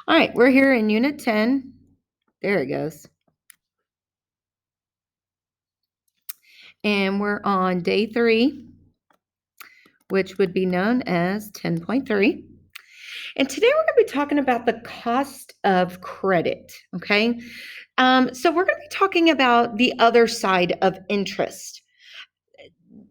All right, we're here in Unit 10. There it goes. And we're on day 3, which would be known as 10.3. And today we're going to be talking about the cost of credit, okay? So we're going to be talking about the other side of interest.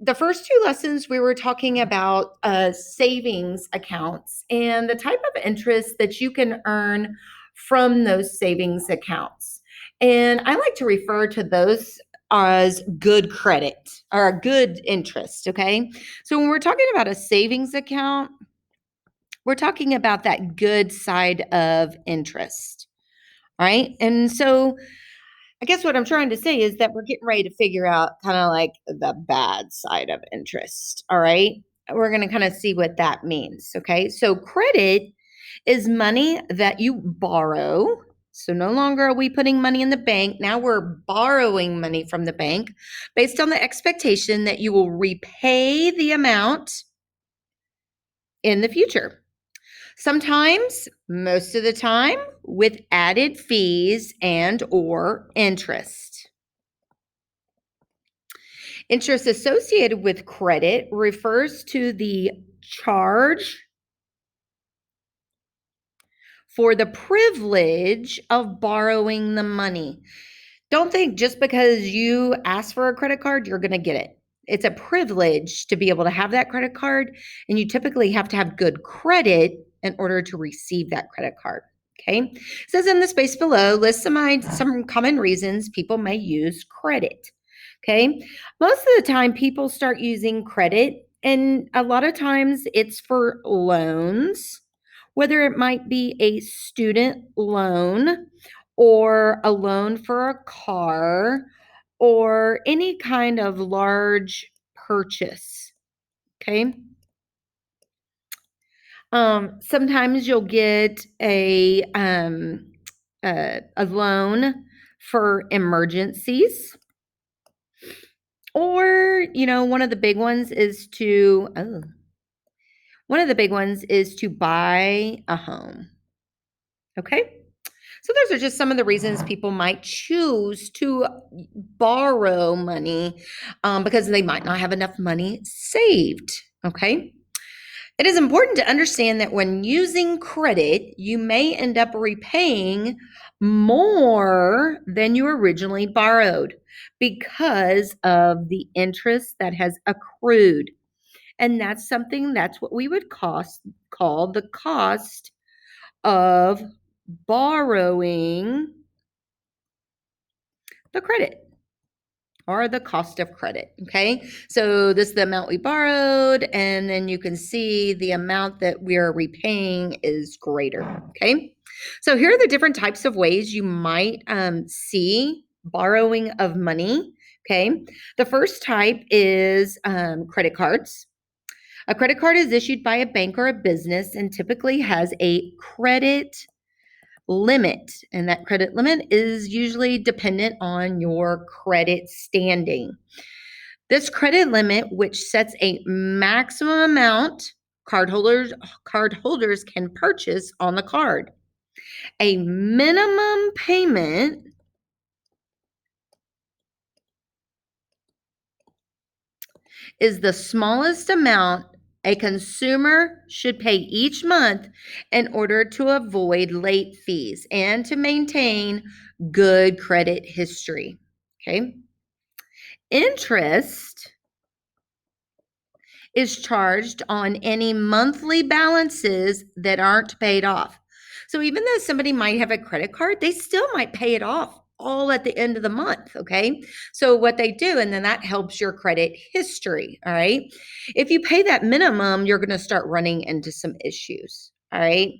The first 2 lessons, we were talking about savings accounts and the type of interest that you can earn from those savings accounts. And I like to refer to those as good credit or a good interest, okay? So when we're talking about a savings account, we're talking about that good side of interest, right? And so I guess what I'm trying to say is that we're getting ready to figure out kind of like the bad side of interest. All right. We're going to kind of see what that means. Okay. So credit is money that you borrow. So no longer are we putting money in the bank. Now we're borrowing money from the bank based on the expectation that you will repay the amount in the future. Sometimes, most of the time, with added fees and or interest. Interest associated with credit refers to the charge for the privilege of borrowing the money. Don't think just because you ask for a credit card, you're going to get it. It's a privilege to be able to have that credit card, and you typically have to have good credit in order to receive that credit card. Okay. It says in the space below, list some common reasons people may use credit. Okay. Most of the time, people start using credit, and a lot of times it's for loans, whether it might be a student loan or a loan for a car or any kind of large purchase. Okay. Sometimes you'll get a loan for emergencies. Or, one of the big ones is to buy a home. Okay? So those are just some of the reasons people might choose to borrow money because they might not have enough money saved. Okay? It is important to understand that when using credit, you may end up repaying more than you originally borrowed because of the interest that has accrued. And that's what we would call the cost of borrowing the credit or the cost of credit. Okay. So this is the amount we borrowed, and then you can see the amount that we're repaying is greater. Okay. So here are the different types of ways you might see borrowing of money. Okay. The first type is credit cards. A credit card is issued by a bank or a business and typically has a credit limit, and that credit limit is usually dependent on your credit standing. This credit limit, which sets a maximum amount cardholders can purchase on the card. A minimum payment is the smallest amount a consumer should pay each month in order to avoid late fees and to maintain good credit history. Okay. Interest is charged on any monthly balances that aren't paid off. So even though somebody might have a credit card, they still might pay it off all at the end of the month. Okay. So what they do, and then that helps your credit history. All right. If you pay that minimum, you're going to start running into some issues. All right.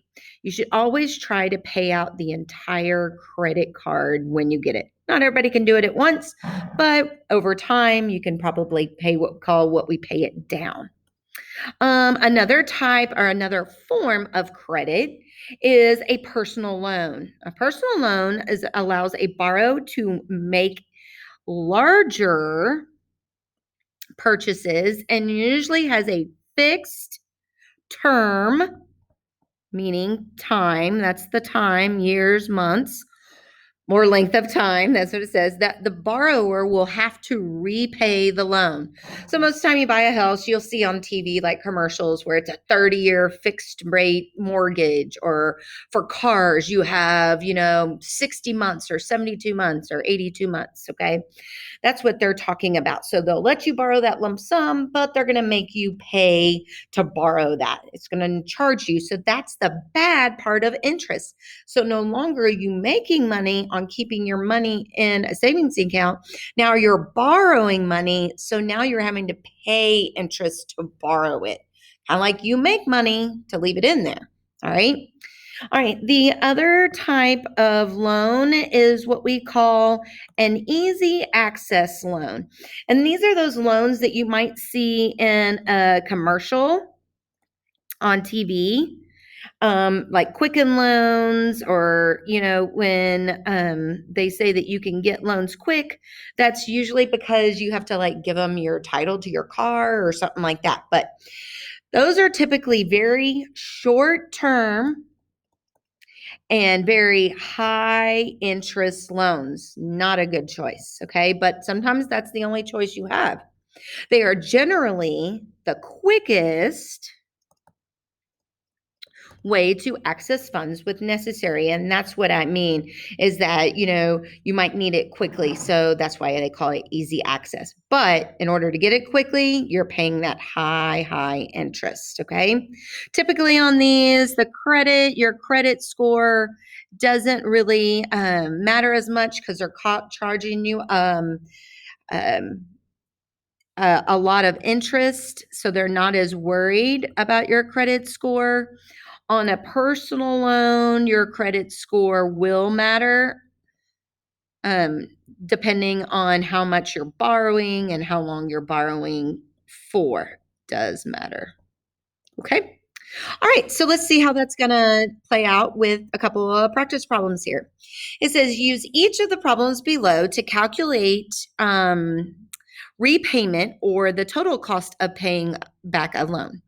You should always try to pay out the entire credit card when you get it. Not everybody can do it at once, but over time, you can probably pay what we pay it down. Another type or another form of credit is a personal loan. A personal loan allows a borrower to make larger purchases and usually has a fixed term meaning time. That's the time, years, months, or length of time. That's what it says, that the borrower will have to repay the loan. So most of the time you buy a house, you'll see on TV like commercials where it's a 30-year fixed rate mortgage, or for cars, you have, 60 months or 72 months or 82 months. Okay. That's what they're talking about. So they'll let you borrow that lump sum, but they're going to make you pay to borrow that. It's going to charge you. So that's the bad part of interest. So no longer are you making money on keeping your money in a savings account. Now you're borrowing money. So now you're having to pay interest to borrow it. Kind of like you make money to leave it in there. All right. All right, the other type of loan is what we call an easy access loan. And these are those loans that you might see in a commercial on TV, like Quicken Loans, or, when they say that you can get loans quick, that's usually because you have to like give them your title to your car or something like that. But those are typically very short term and very high interest loans. Not a good choice, okay? But sometimes that's the only choice you have. They are generally the quickest way to access funds with necessary. And that's what I mean, is that, you might need it quickly. So that's why they call it easy access. But in order to get it quickly, you're paying that high interest. Okay. Typically on these, your credit score doesn't really matter as much, because they're charging you a lot of interest. So they're not as worried about your credit score. On a personal loan, your credit score will matter, depending on how much you're borrowing and how long you're borrowing for. Does matter. Okay. All right. So let's see how that's going to play out with a couple of practice problems here. It says use each of the problems below to calculate repayment, or the total cost of paying back a loan.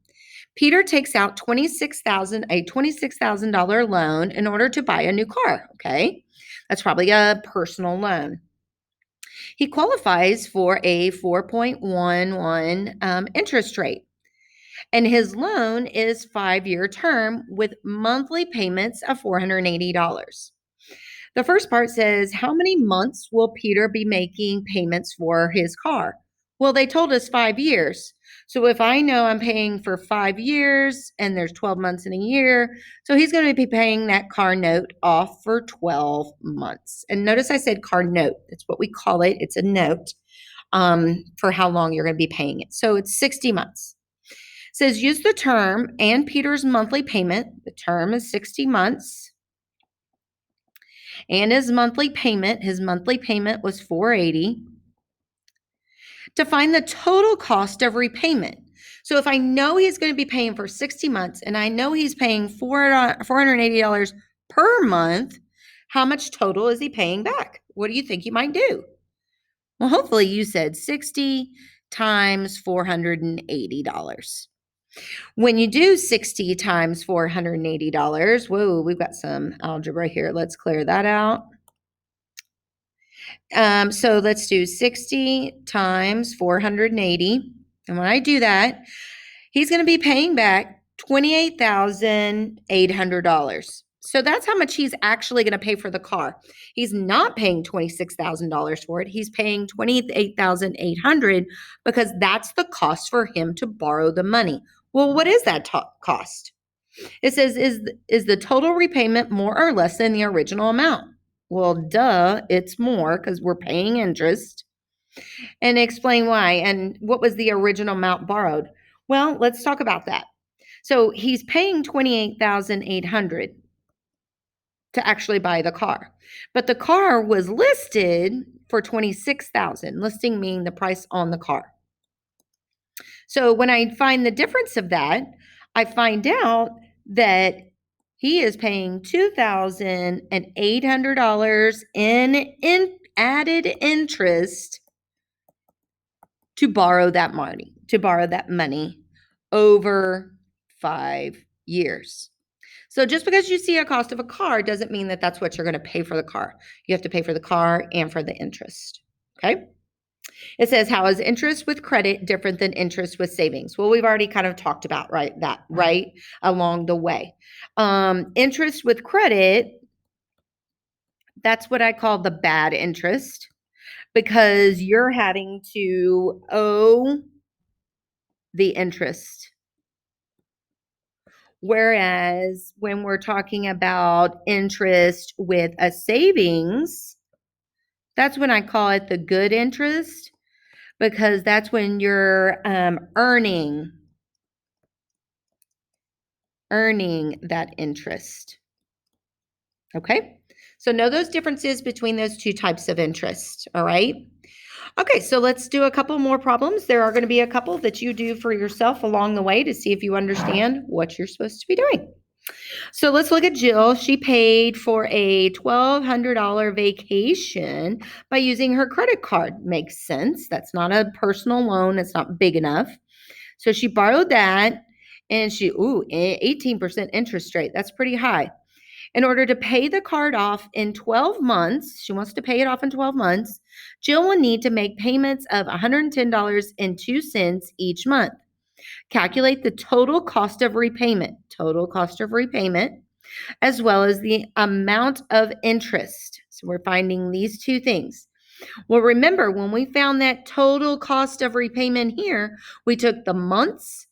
Peter takes out a $26,000 loan in order to buy a new car. Okay. That's probably a personal loan. He qualifies for a 4.11 interest rate. And his loan is 5-year term with monthly payments of $480. The first part says, how many months will Peter be making payments for his car? Well, they told us 5 years. So if I know I'm paying for 5 years and there's 12 months in a year, so he's going to be paying that car note off for 12 months. And notice I said car note. That's what we call it. It's a note for how long you're going to be paying it. So it's 60 months. It says use the term and Peter's monthly payment. The term is 60 months. And his monthly payment was $480. To find the total cost of repayment. So if I know he's going to be paying for 60 months and I know he's paying $480 per month, how much total is he paying back? What do you think you might do? Well, hopefully you said 60 times $480. When you do 60 times $480, whoa, we've got some algebra here. Let's clear that out. So let's do 60 times 480. And when I do that, he's going to be paying back $28,800. So that's how much he's actually going to pay for the car. He's not paying $26,000 for it. He's paying $28,800 because that's the cost for him to borrow the money. Well, what is that cost? It says, is the total repayment more or less than the original amount? Well, duh, it's more because we're paying interest. And explain why. And what was the original amount borrowed? Well, let's talk about that. So he's paying $28,800 to actually buy the car. But the car was listed for $26,000, listing meaning the price on the car. So when I find the difference of that, I find out that he is paying $2,800 in added interest to borrow that money over 5 years. So just because you see a cost of a car doesn't mean that that's what you're going to pay for the car. You have to pay for the car and for the interest. Okay. It says, how is interest with credit different than interest with savings? Well, we've already kind of talked about right along the way. Interest with credit, that's what I call the bad interest, because you're having to owe the interest. Whereas when we're talking about interest with a savings, that's when I call it the good interest, because that's when you're earning that interest. Okay, so know those differences between those two types of interest. All right. Okay, so let's do a couple more problems. There are going to be a couple that you do for yourself along the way to see if you understand what you're supposed to be doing. So let's look at Jill. She paid for a $1,200 vacation by using her credit card. Makes sense. That's not a personal loan. It's not big enough. So she borrowed that, and 18% interest rate. That's pretty high. In order to pay the card off in 12 months, she wants to pay it off in 12 months, Jill will need to make payments of $110.02 each month. Calculate the total cost of repayment, as well as the amount of interest. So we're finding these two things. Well, remember, when we found that total cost of repayment here, we took the months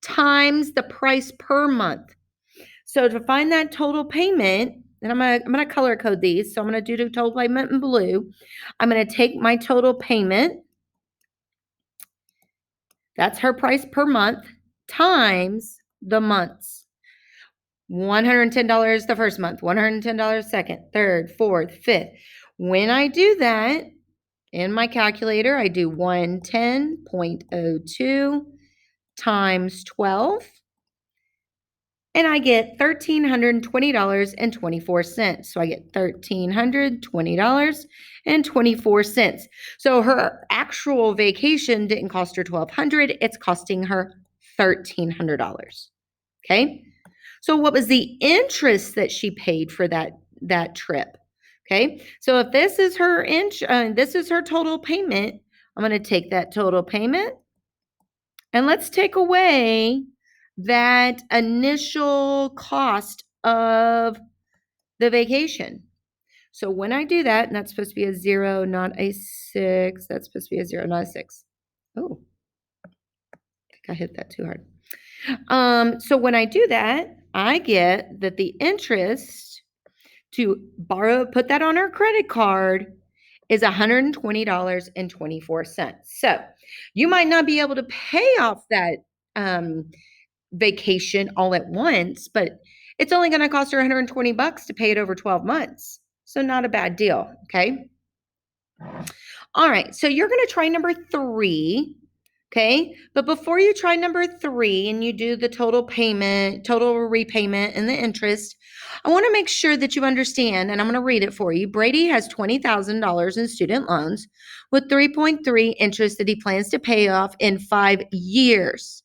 times the price per month. So to find that total payment, and I'm gonna color code these. So I'm gonna do the total payment in blue. I'm gonna take my total payment. That's her price per month times the months. $110 the first month, $110 second, third, fourth, fifth. When I do that in my calculator, I do 110.02 times 12. And I get $1,320.24. So I get $1,320.24. So her actual vacation didn't cost her $1,200. It's costing her $1,300. Okay. So what was the interest that she paid for that trip? Okay. So if this is her this is her total payment, I'm going to take that total payment and let's take away that initial cost of the vacation. So when I do that, and that's supposed to be a 0, not a 6. That's supposed to be a 0, not a 6. Oh, I think I hit that too hard. So when I do that, I get that the interest to put that on our credit card is $120.24. So you might not be able to pay off that vacation all at once, but it's only going to cost her $120 to pay it over 12 months. So not a bad deal. Okay. All right. So you're going to try number 3. Okay. But before you try number 3 and you do the total repayment and the interest, I want to make sure that you understand, and I'm going to read it for you. Brady has $20,000 in student loans with 3.3 interest that he plans to pay off in 5 years.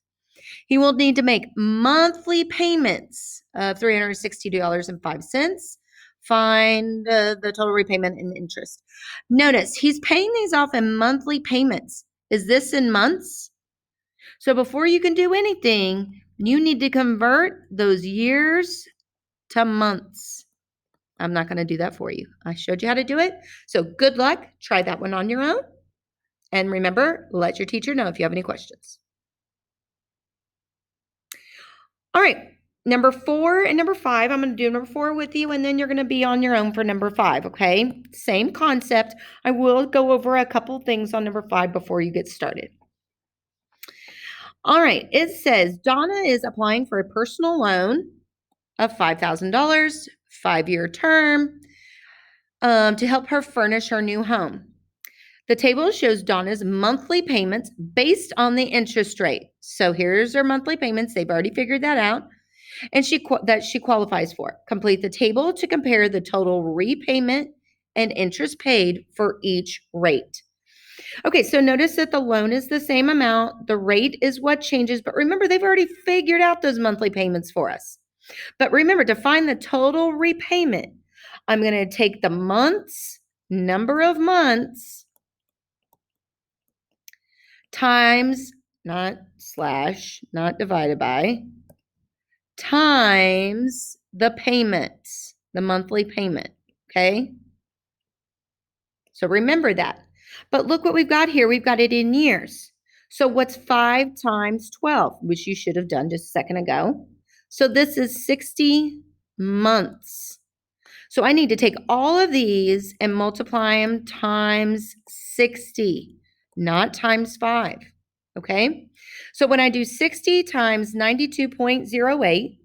He will need to make monthly payments of $362.05. Find the total repayment and interest. Notice he's paying these off in monthly payments. Is this in months? So before you can do anything, you need to convert those years to months. I'm not going to do that for you. I showed you how to do it. So good luck. Try that one on your own. And remember, let your teacher know if you have any questions. All right, number 4 and number 5, I'm going to do number 4 with you, and then you're going to be on your own for number 5, okay? Same concept. I will go over a couple things on number 5 before you get started. All right, it says Donna is applying for a personal loan of $5,000, 5-year term, to help her furnish her new home. The table shows Donna's monthly payments based on the interest rate. So here's her monthly payments. They've already figured that out. And she qualifies for. Complete the table to compare the total repayment and interest paid for each rate. Okay, so notice that the loan is the same amount. The rate is what changes. But remember, they've already figured out those monthly payments for us. But remember, to find the total repayment, I'm going to take the months, number of months, times, not slash, not divided by, times the payments, the monthly payment, okay? So remember that. But look what we've got here. We've got it in years. So what's 5 times 12, which you should have done just a second ago? So this is 60 months. So I need to take all of these and multiply them times 60, not times 5, okay? So when I do 60 times 92.08,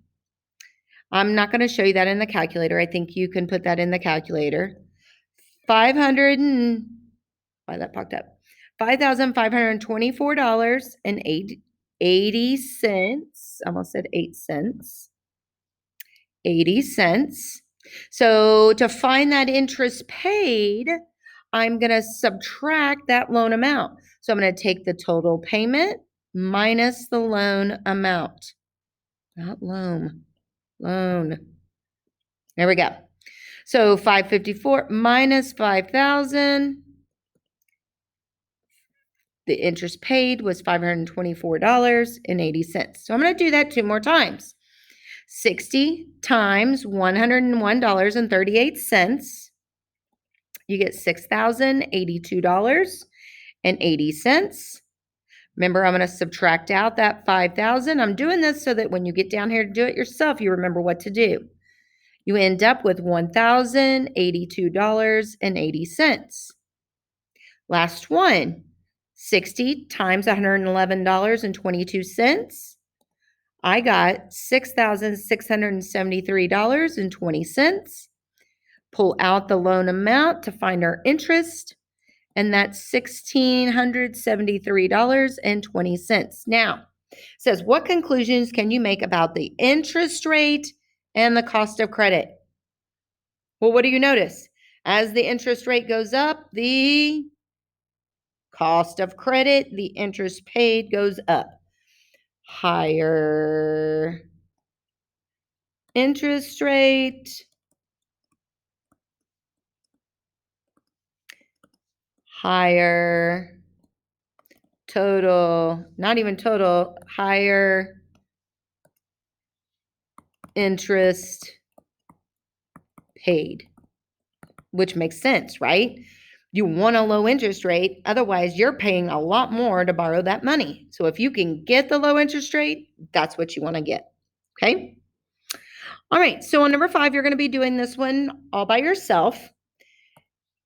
I'm not going to show you that in the calculator. I think you can put that in the calculator. 500 and, why that popped up? $5,524.80. Almost said 8 cents. 80 cents. So to find that interest paid, I'm going to subtract that loan amount. So I'm going to take the total payment minus the loan amount. Not loan. Loan. There we go. So 554 minus 5,000. The interest paid was $524.80. So I'm going to do that 2 more times. 60 times $101.38. You get $6,082.80. Remember, I'm going to subtract out that 5,000. I'm doing this so that when you get down here to do it yourself, you remember what to do. You end up with $1,082.80. Last one, 60 times $111.22. I got $6,673.20. Pull out the loan amount to find our interest, and that's $1,673.20. Now, it says, what conclusions can you make about the interest rate and the cost of credit? Well, what do you notice? As the interest rate goes up, the cost of credit, the interest paid goes up. Higher interest rate, higher total, not even total, higher interest paid, which makes sense, right? You want a low interest rate, otherwise you're paying a lot more to borrow that money. So if you can get the low interest rate, that's what you want to get, okay? All right, so on number 5, you're going to be doing this one all by yourself.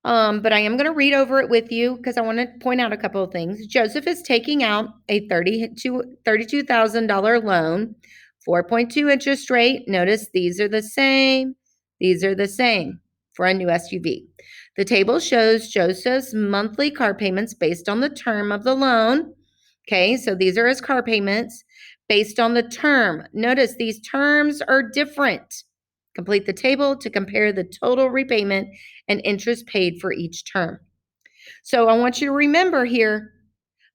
But I am going to read over it with you because I want to point out a couple of things. Joseph is taking out a $32,000 loan, 4.2 interest rate. Notice these are the same. These are the same for a new SUV. The table shows Joseph's monthly car payments based on the term of the loan. Okay, so these are his car payments based on the term. Notice these terms are different. Complete the table to compare the total repayment and interest paid for each term. So I want you to remember here,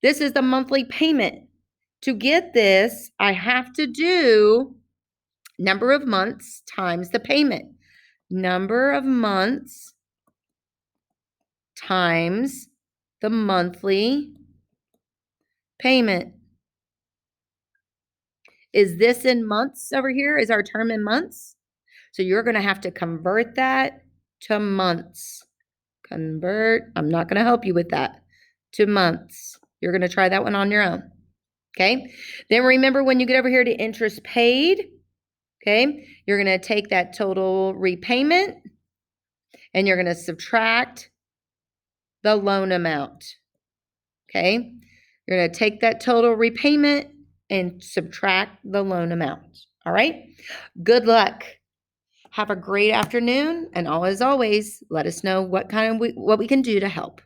this is the monthly payment. To get this, I have to do number of months times the payment. Number of months times the monthly payment. Is this in months over here? Is our term in months? So you're going to have to convert that to months. Convert, I'm not going to help you with that, to months. You're going to try that one on your own. Okay. Then remember, when you get over here to interest paid, okay, you're going to take that total repayment and you're going to subtract the loan amount. Okay. You're going to take that total repayment and subtract the loan amount. All right. Good luck. Have a great afternoon, and as always, let us know what we can do to help.